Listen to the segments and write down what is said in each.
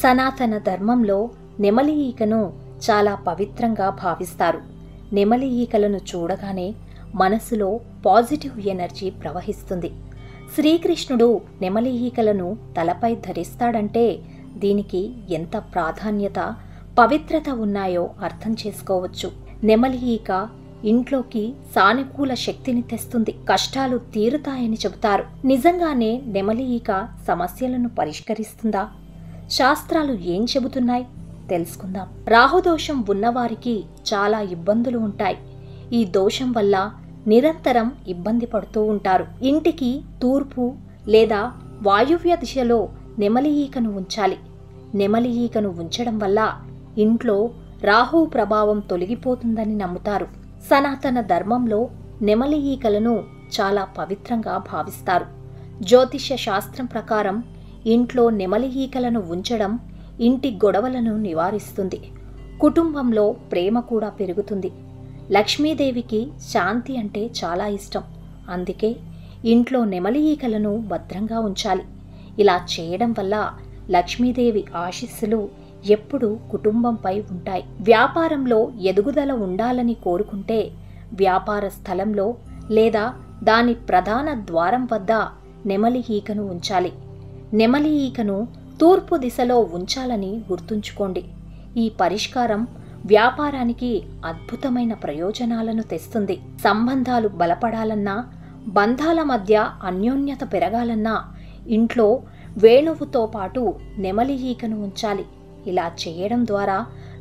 సనాతన ధర్మంలో నెమలి ఈకను చాలా పవిత్రంగా భావిస్తారు. నెమలి ఈకలను చూడగానే మనసులో పాజిటివ్ ఎనర్జీ ప్రవహిస్తుంది. శ్రీకృష్ణుడు నెమలి ఈకలను తలపై ధరిస్తాడంటే దీనికి ఎంత ప్రాధాన్యత, పవిత్రత ఉన్నాయో అర్థం చేసుకోవచ్చు. నెమలి ఈక ఇంట్లోకి సానుకూల శక్తిని తెస్తుంది, కష్టాలు తీరుతాయని చెబుతారు. నిజంగానే నెమలి ఈక సమస్యలను పరిష్కరిస్తుందా? శాస్త్రాలు ఏం చెబుతున్నాయి తెలుసుకుందాం. రాహుదోషం ఉన్నవారికి చాలా ఇబ్బందులు ఉంటాయి. ఈ దోషం వల్ల నిరంతరం ఇబ్బంది పడుతూ ఉంటారు. ఇంటికి తూర్పు లేదా వాయువ్య దిశలో నెమలి ఈకను ఉంచాలి. నెమలి ఈకను ఉంచడం వల్ల ఇంట్లో రాహు ప్రభావం తొలగిపోతుందని నమ్ముతారు. సనాతన ధర్మంలో నెమలి ఈకలను చాలా పవిత్రంగా భావిస్తారు. జ్యోతిష్య శాస్త్రం ప్రకారం ఇంట్లో నెమలి ఈకలను ఉంచడం ఇంటి గొడవలను నివారిస్తుంది. కుటుంబంలో ప్రేమ కూడా పెరుగుతుంది. లక్ష్మీదేవికి శాంతి అంటే చాలా ఇష్టం. అందుకే ఇంట్లో నెమలి ఈకలను భద్రంగా ఉంచాలి. ఇలా చేయడం వల్ల లక్ష్మీదేవి ఆశీస్సులు ఎప్పుడూ కుటుంబంపై ఉంటాయి. వ్యాపారంలో ఎదుగుదల ఉండాలని కోరుకుంటే వ్యాపార స్థలంలో లేదా దాని ప్రధాన ద్వారం వద్ద నెమలి ఈకను ఉంచాలి. నెమలి ఈకను తూర్పు దిశలో ఉంచాలని గుర్తుంచుకోండి. ఈ పరిష్కారం వ్యాపారానికి అద్భుతమైన ప్రయోజనాలను తెస్తుంది. సంబంధాలు బలపడాలన్నా, బంధాల మధ్య అన్యోన్యత పెరగాలన్నా ఇంట్లో వేణువుతో పాటు నెమలి ఈకను ఉంచాలి. ఇలా చేయడం ద్వారా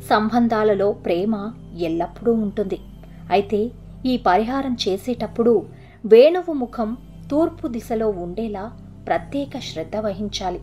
సంబంధాలలో ప్రేమ ఎల్లప్పుడూ ఉంటుంది. అయితే ఈ పరిహారం చేసేటప్పుడు వేణువు ముఖం తూర్పు దిశలో ఉండేలా ప్రత్యేక శ్రద్ధ వహించాలి.